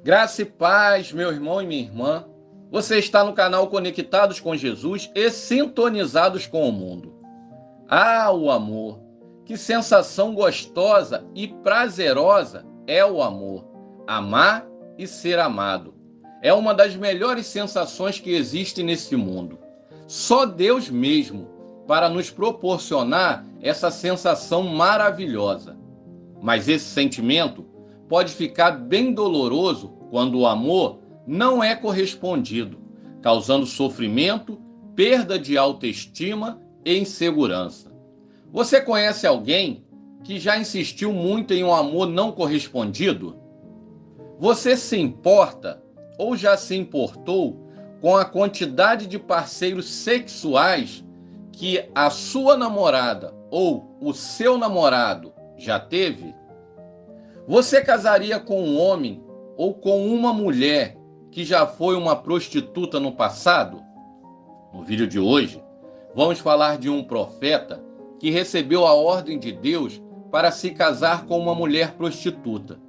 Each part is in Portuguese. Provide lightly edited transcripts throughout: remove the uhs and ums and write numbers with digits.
Graça e paz, meu irmão e minha irmã. Você está no canal Conectados com Jesus e Sintonizados com o Mundo. Ah, o amor! Que sensação gostosa e prazerosa é o amor. Amar e ser amado. É uma das melhores sensações que existe nesse mundo. Só Deus mesmo para nos proporcionar essa sensação maravilhosa. Mas esse sentimento pode ficar bem doloroso quando o amor não é correspondido, causando sofrimento, perda de autoestima e insegurança. Você conhece alguém que já insistiu muito em um amor não correspondido? Você se importa ou já se importou com a quantidade de parceiros sexuais que a sua namorada ou o seu namorado já teve? Você casaria com um homem ou com uma mulher que já foi uma prostituta no passado? No vídeo de hoje, vamos falar de um profeta que recebeu a ordem de Deus para se casar com uma mulher prostituta.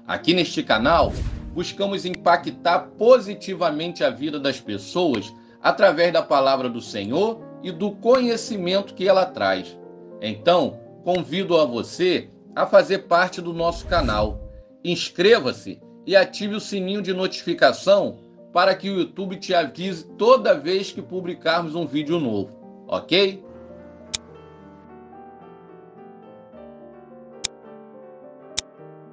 Aqui neste canal, buscamos impactar positivamente a vida das pessoas através da palavra do Senhor e do conhecimento que ela traz. Então, convido a você a fazer parte do nosso canal. Inscreva-se e ative o sininho de notificação para que o YouTube te avise toda vez que publicarmos um vídeo novo, ok?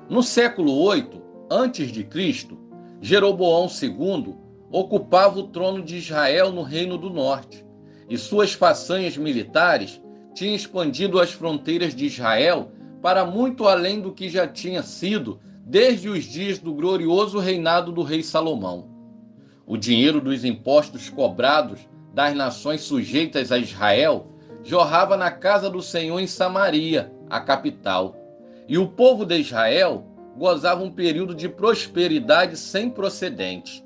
No século 8 a.C., Jeroboão II ocupava o trono de Israel no Reino do Norte, e suas façanhas militares tinham expandido as fronteiras de Israel para muito além do que já tinha sido desde os dias do glorioso reinado do rei Salomão. O dinheiro dos impostos cobrados das nações sujeitas a Israel jorrava na casa do Senhor em Samaria, a capital, e o povo de Israel gozava um período de prosperidade sem precedentes.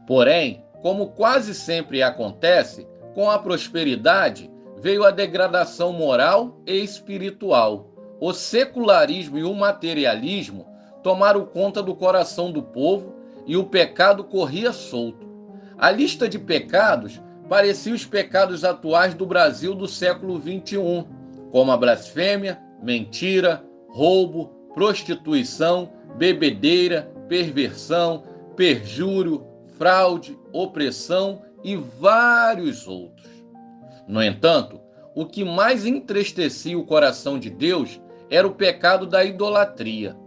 Porém, como quase sempre acontece, com a prosperidade veio a degradação moral e espiritual. O secularismo e o materialismo tomaram conta do coração do povo e o pecado corria solto. A lista de pecados parecia os pecados atuais do Brasil do século XXI, como a blasfêmia, mentira, roubo, prostituição, bebedeira, perversão, perjúrio, fraude, opressão e vários outros. No entanto, o que mais entristecia o coração de Deus era o pecado da idolatria.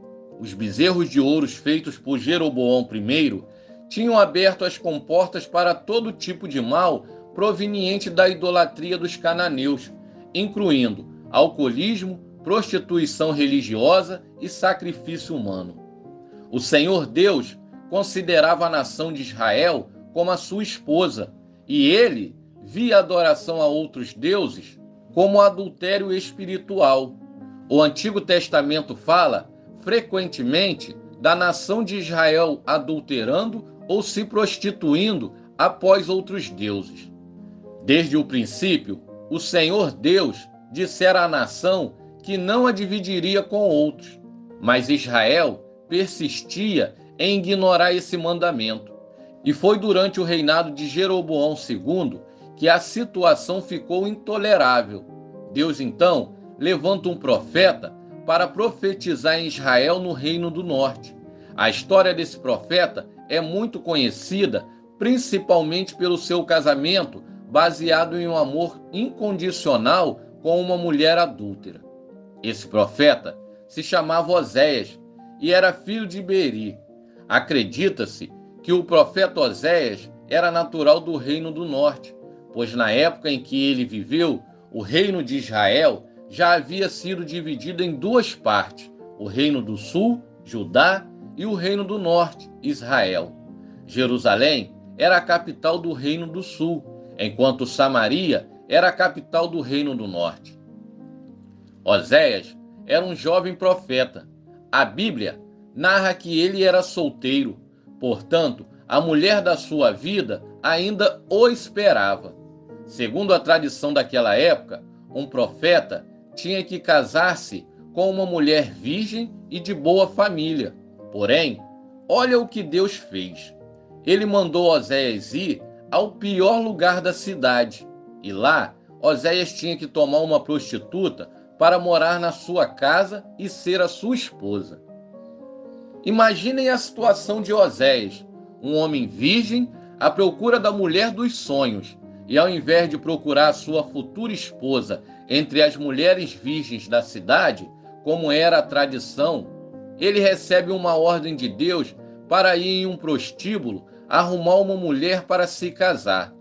Os bezerros de ouro feitos por Jeroboão I tinham aberto as comportas para todo tipo de mal proveniente da idolatria dos cananeus, incluindo alcoolismo, prostituição religiosa e sacrifício humano. O Senhor Deus considerava a nação de Israel como a sua esposa, e ele via a adoração a outros deuses como adultério espiritual. O Antigo Testamento fala frequentemente da nação de Israel adulterando ou se prostituindo após outros deuses. Desde o princípio, o Senhor Deus dissera à nação que não a dividiria com outros, mas Israel persistia em ignorar esse mandamento. E foi durante o reinado de Jeroboão II que a situação ficou intolerável. Deus então levanta um profeta para profetizar em Israel no Reino do Norte. A história desse profeta é muito conhecida, principalmente pelo seu casamento baseado em um amor incondicional com uma mulher adúltera. Esse profeta se chamava Oséias e era filho de Beri. Acredita-se que o profeta Oséias era natural do Reino do Norte, pois na época em que ele viveu, o Reino de Israel já havia sido dividido em duas partes, o Reino do Sul, Judá, e o Reino do Norte, Israel. Jerusalém era a capital do Reino do Sul, enquanto Samaria era a capital do Reino do Norte. Oséias era um jovem profeta. A Bíblia narra que ele era solteiro, portanto, a mulher da sua vida ainda o esperava. Segundo a tradição daquela época, um profeta tinha que casar-se com uma mulher virgem e de boa família. Porém, olha o que Deus fez. Ele mandou Oséias ir ao pior lugar da cidade, e lá Oséias tinha que tomar uma prostituta para morar na sua casa e ser a sua esposa. Imaginem a situação de Oséias, um homem virgem à procura da mulher dos sonhos, e ao invés de procurar a sua futura esposa entre as mulheres virgens da cidade, como era a tradição, ele recebe uma ordem de Deus para ir em um prostíbulo arrumar uma mulher para se casar.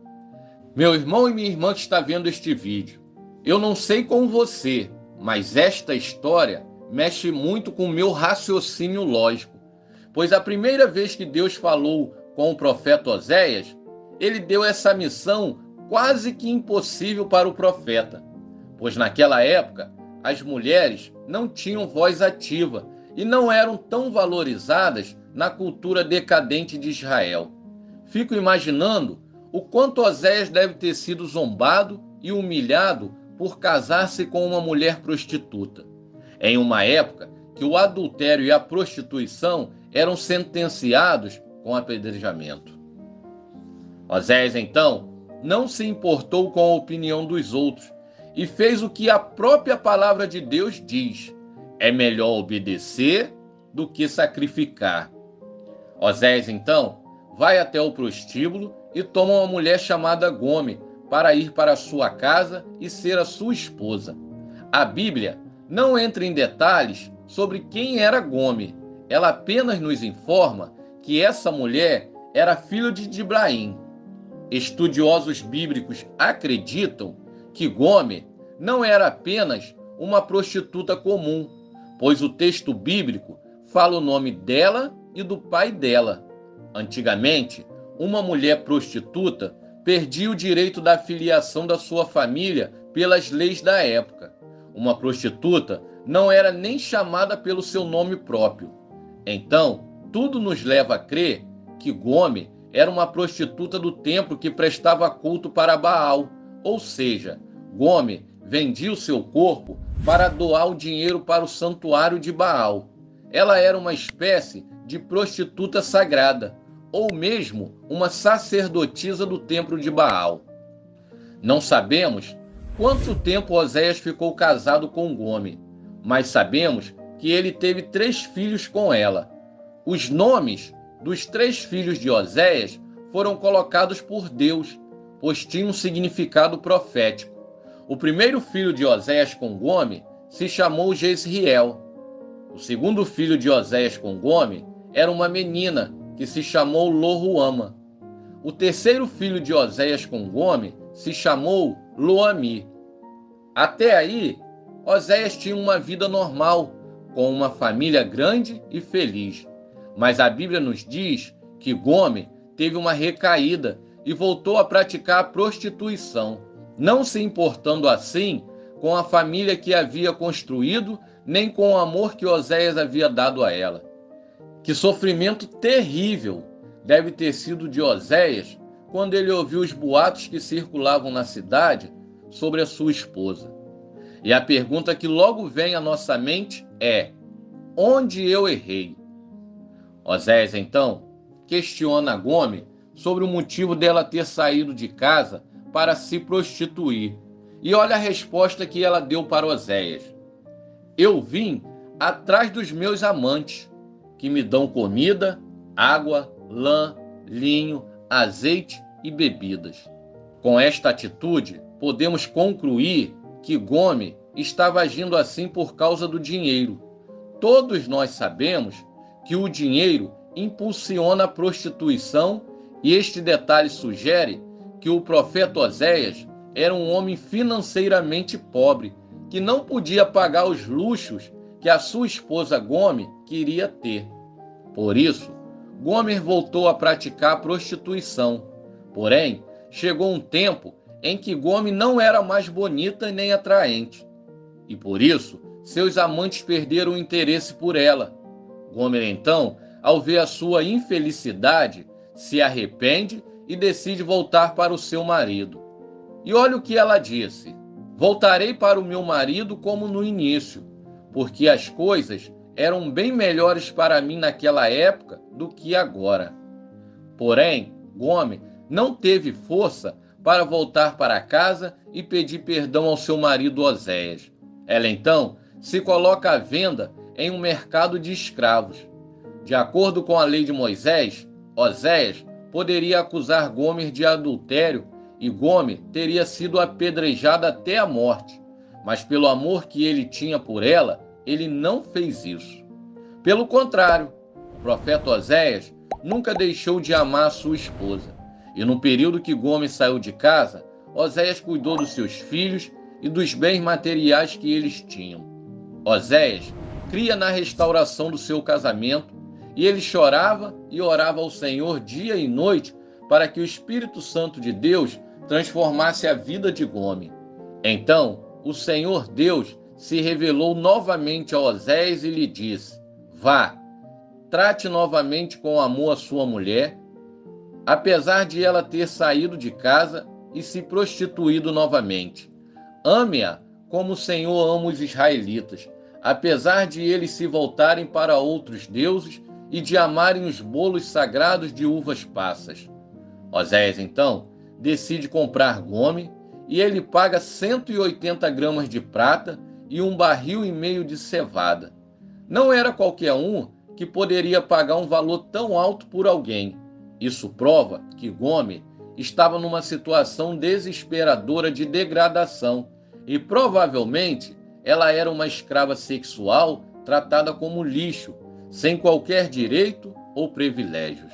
Meu irmão e minha irmã que está vendo este vídeo, eu não sei com você, mas esta história mexe muito com o meu raciocínio lógico, pois a primeira vez que Deus falou com o profeta Oséias, ele deu essa missão quase que impossível para o profeta, pois naquela época as mulheres não tinham voz ativa e não eram tão valorizadas na cultura decadente de Israel. Fico imaginando o quanto Oséias deve ter sido zombado e humilhado por casar-se com uma mulher prostituta, em uma época que o adultério e a prostituição eram sentenciados com apedrejamento. Oséias, então, não se importou com a opinião dos outros e fez o que a própria palavra de Deus diz: é melhor obedecer do que sacrificar. Oséias, então, vai até o prostíbulo e toma uma mulher chamada Gome para ir para sua casa e ser a sua esposa. A Bíblia não entra em detalhes sobre quem era Gome. Ela apenas nos informa que essa mulher era filha de Dibraim. Estudiosos bíblicos acreditam que Gome não era apenas uma prostituta comum, pois o texto bíblico fala o nome dela e do pai dela. Antigamente, uma mulher prostituta perdia o direito da filiação da sua família pelas leis da época. Uma prostituta não era nem chamada pelo seu nome próprio. Então, tudo nos leva a crer que Gome era uma prostituta do templo que prestava culto para Baal, ou seja, Gome vendia o seu corpo para doar o dinheiro para o santuário de Baal. Ela era uma espécie de prostituta sagrada, ou mesmo uma sacerdotisa do templo de Baal. Não sabemos quanto tempo Oséias ficou casado com Gome, mas sabemos que ele teve 3 filhos com ela. Os nomes dos 3 filhos de Oséias foram colocados por Deus, pois tinham um significado profético. O primeiro filho de Oséias com Gome se chamou Jezriel. O segundo filho de Oséias com Gome era uma menina que se chamou Lo-ruama. O terceiro filho de Oséias com Gome se chamou Lo-ami. Até aí, Oséias tinha uma vida normal, com uma família grande e feliz. Mas a Bíblia nos diz que Gome teve uma recaída e voltou a praticar a prostituição, não se importando assim com a família que havia construído, nem com o amor que Oséias havia dado a ela. Que sofrimento terrível deve ter sido de Oséias quando ele ouviu os boatos que circulavam na cidade sobre a sua esposa. E a pergunta que logo vem à nossa mente é: onde eu errei? Oséias, então, questiona Gome sobre o motivo dela ter saído de casa para se prostituir. E olha a resposta que ela deu para Oséias: eu vim atrás dos meus amantes, que me dão comida, água, lã, linho, azeite e bebidas. Com esta atitude, podemos concluir que Gome estava agindo assim por causa do dinheiro. Todos nós sabemos que o dinheiro impulsiona a prostituição, e este detalhe sugere que o profeta Oséias era um homem financeiramente pobre, que não podia pagar os luxos que a sua esposa Gome queria ter. Por isso, Gomer voltou a praticar a prostituição. Porém, chegou um tempo em que Gome não era mais bonita nem atraente. E por isso, seus amantes perderam o interesse por ela. Gomer, então, ao ver a sua infelicidade, se arrepende e decide voltar para o seu marido. E olha o que ela disse: voltarei para o meu marido como no início, porque as coisas eram bem melhores para mim naquela época do que agora. Porém, Gomer não teve força para voltar para casa e pedir perdão ao seu marido Oséias. Ela então se coloca à venda em um mercado de escravos. De acordo com a lei de Moisés, Oséias poderia acusar Gomer de adultério e Gomer teria sido apedrejada até a morte. Mas pelo amor que ele tinha por ela, ele não fez isso. Pelo contrário, o profeta Oséias nunca deixou de amar a sua esposa. E no período que Gomer saiu de casa, Oséias cuidou dos seus filhos e dos bens materiais que eles tinham. Oséias cria na restauração do seu casamento e ele chorava e orava ao Senhor dia e noite para que o Espírito Santo de Deus transformasse a vida de Gomer. Então, o Senhor Deus se revelou novamente a Oséias e lhe disse: Vá, trate novamente com amor a sua mulher, apesar de ela ter saído de casa e se prostituído novamente. Ame-a como o Senhor ama os israelitas, apesar de eles se voltarem para outros deuses e de amarem os bolos sagrados de uvas passas. Oséias, então, decide comprar Gomer e ele paga 180 gramas de prata e 1,5 barril de cevada. Não era qualquer um que poderia pagar um valor tão alto por alguém. Isso prova que Gomer estava numa situação desesperadora de degradação e provavelmente ela era uma escrava sexual tratada como lixo, sem qualquer direito ou privilégios.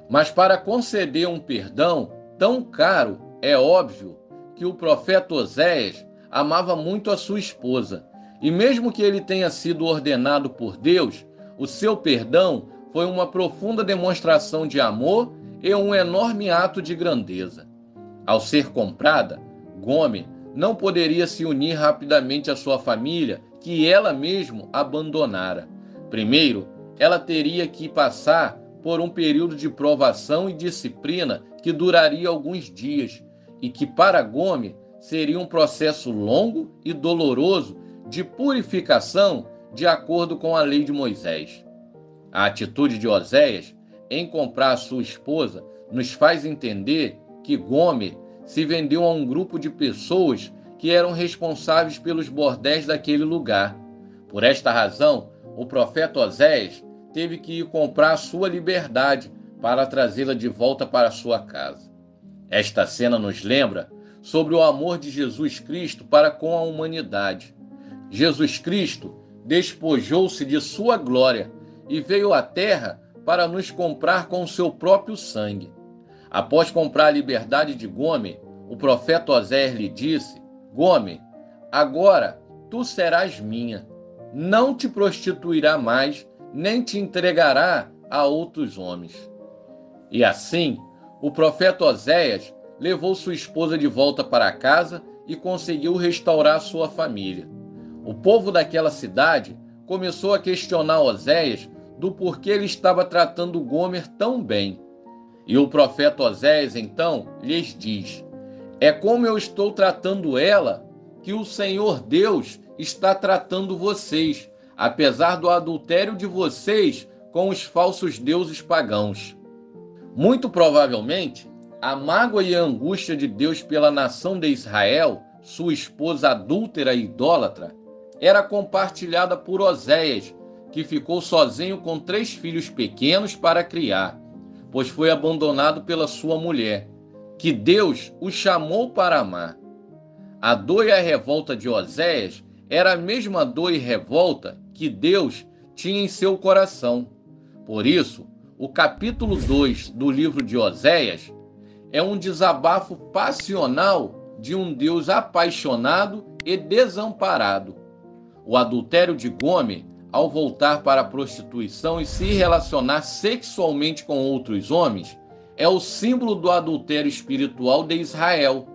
Mas para conceder um perdão tão caro, é óbvio que o profeta Oséias amava muito a sua esposa, e mesmo que ele tenha sido ordenado por Deus, o seu perdão foi uma profunda demonstração de amor e um enorme ato de grandeza. Ao ser comprada, Gomer não poderia se unir rapidamente à sua família, que ela mesma abandonara. Primeiro, ela teria que passar por um período de provação e disciplina que duraria alguns dias, e que para Gomer seria um processo longo e doloroso de purificação de acordo com a lei de Moisés. A atitude de Oséias em comprar a sua esposa nos faz entender que Gomer se vendeu a um grupo de pessoas que eram responsáveis pelos bordéis daquele lugar. Por esta razão, o profeta Oséias teve que ir comprar a sua liberdade para trazê-la de volta para sua casa. Esta cena nos lembra sobre o amor de Jesus Cristo para com a humanidade. Jesus Cristo despojou-se de sua glória e veio à terra para nos comprar com o seu próprio sangue. Após comprar a liberdade de Gomer, o profeta Oséias lhe disse: Gomer, agora tu serás minha. Não te prostituirá mais, nem te entregará a outros homens. E assim, o profeta Oséias levou sua esposa de volta para casa e conseguiu restaurar sua família. O povo daquela cidade começou a questionar Oséias do porquê ele estava tratando Gomer tão bem. E o profeta Oséias então lhes diz: é como eu estou tratando ela que o Senhor Deus está tratando vocês, apesar do adultério de vocês com os falsos deuses pagãos. Muito provavelmente, a mágoa e a angústia de Deus pela nação de Israel, sua esposa adúltera e idólatra, era compartilhada por Oséias, que ficou sozinho com 3 filhos pequenos para criar, pois foi abandonado pela sua mulher, que Deus o chamou para amar. A dor e a revolta de Oséias era a mesma dor e revolta que Deus tinha em seu coração. Por isso, o capítulo 2 do livro de Oséias é um desabafo passional de um Deus apaixonado e desamparado. O adultério de Gomer, ao voltar para a prostituição e se relacionar sexualmente com outros homens, é o símbolo do adultério espiritual de Israel.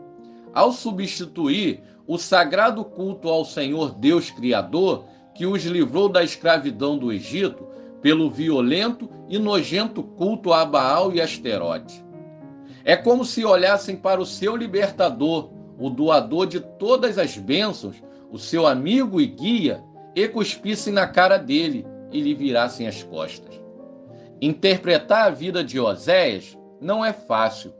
Ao substituir o sagrado culto ao Senhor Deus Criador, que os livrou da escravidão do Egito, pelo violento e nojento culto a Baal e Asterote. É como se olhassem para o seu libertador, o doador de todas as bênçãos, o seu amigo e guia, e cuspissem na cara dele e lhe virassem as costas. Interpretar a vida de Oséias não é fácil,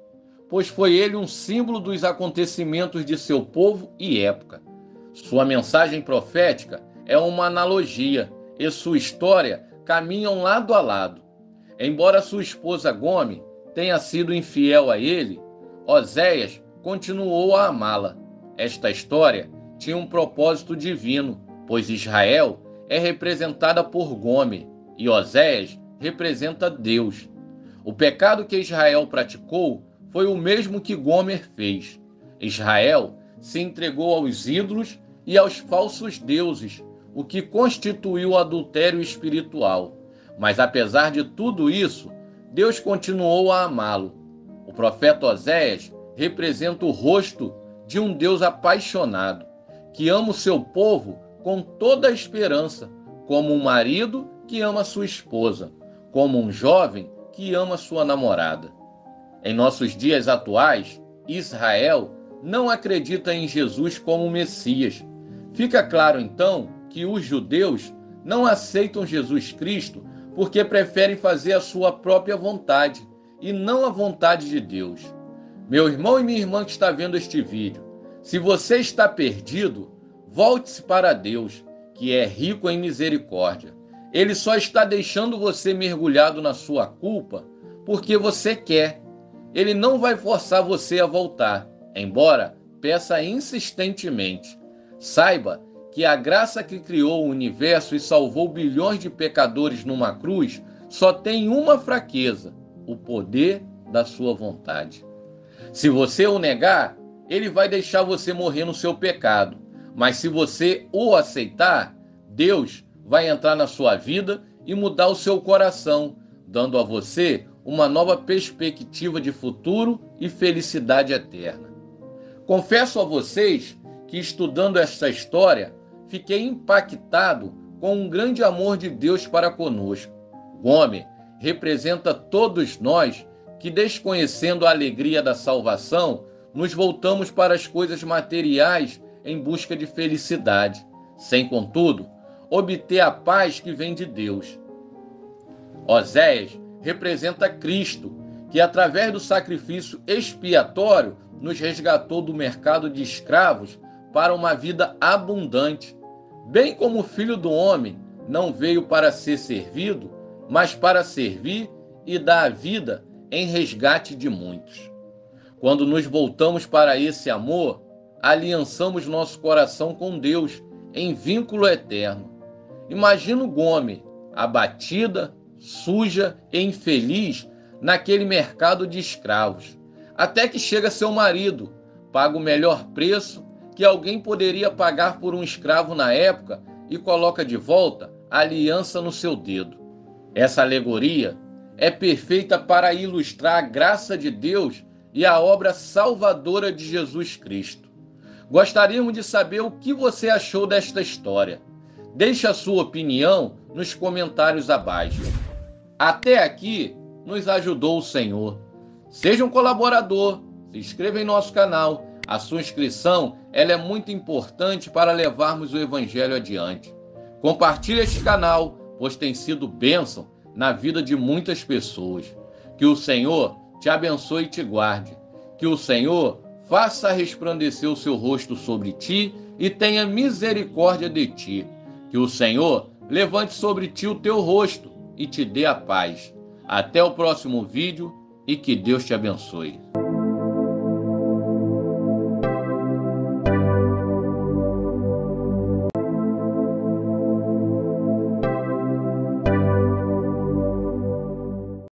pois foi ele um símbolo dos acontecimentos de seu povo e época. Sua mensagem profética é uma analogia e sua história caminham lado a lado. Embora sua esposa Gomer tenha sido infiel a ele, Oséias continuou a amá-la. Esta história tinha um propósito divino, pois Israel é representada por Gomer e Oséias representa Deus. O pecado que Israel praticou foi o mesmo que Gomer fez. Israel se entregou aos ídolos e aos falsos deuses, o que constituiu o adultério espiritual. Mas apesar de tudo isso, Deus continuou a amá-lo. O profeta Oséias representa o rosto de um Deus apaixonado, que ama o seu povo com toda a esperança, como um marido que ama sua esposa, como um jovem que ama sua namorada. Em nossos dias atuais, Israel não acredita em Jesus como Messias. Fica claro, então, que os judeus não aceitam Jesus Cristo porque preferem fazer a sua própria vontade e não a vontade de Deus. Meu irmão e minha irmã que está vendo este vídeo, se você está perdido, volte-se para Deus, que é rico em misericórdia. Ele só está deixando você mergulhado na sua culpa porque você quer. Ele não vai forçar você a voltar, embora peça insistentemente. Saiba que a graça que criou o universo e salvou bilhões de pecadores numa cruz só tem uma fraqueza: o poder da sua vontade. Se você o negar, ele vai deixar você morrer no seu pecado. Mas se você o aceitar, Deus vai entrar na sua vida e mudar o seu coração, dando a você uma nova perspectiva de futuro e felicidade eterna. Confesso a vocês que, estudando esta história, fiquei impactado com um grande amor de Deus para conosco. Gomer representa todos nós que, desconhecendo a alegria da salvação, nos voltamos para as coisas materiais em busca de felicidade, sem, contudo, obter a paz que vem de Deus. Oséias representa Cristo, que através do sacrifício expiatório nos resgatou do mercado de escravos para uma vida abundante, bem como o Filho do Homem não veio para ser servido, mas para servir e dar a vida em resgate de muitos. Quando nos voltamos para esse amor, aliançamos nosso coração com Deus em vínculo eterno. Imagina Gomer, abatida, suja e infeliz naquele mercado de escravos, até que chega seu marido, paga o melhor preço que alguém poderia pagar por um escravo na época e coloca de volta a aliança no seu dedo. Essa alegoria é perfeita para ilustrar a graça de Deus e a obra salvadora de Jesus Cristo. Gostaríamos de saber o que você achou desta história. Deixe a sua opinião nos comentários abaixo. Até aqui nos ajudou o Senhor. Seja um colaborador, se inscreva em nosso canal. A sua inscrição ela é muito importante para levarmos o Evangelho adiante. Compartilhe este canal, pois tem sido bênção na vida de muitas pessoas. Que o Senhor te abençoe e te guarde. Que o Senhor faça resplandecer o seu rosto sobre ti e tenha misericórdia de ti. Que o Senhor levante sobre ti o teu rosto e te dê a paz. Até o próximo vídeo e que Deus te abençoe.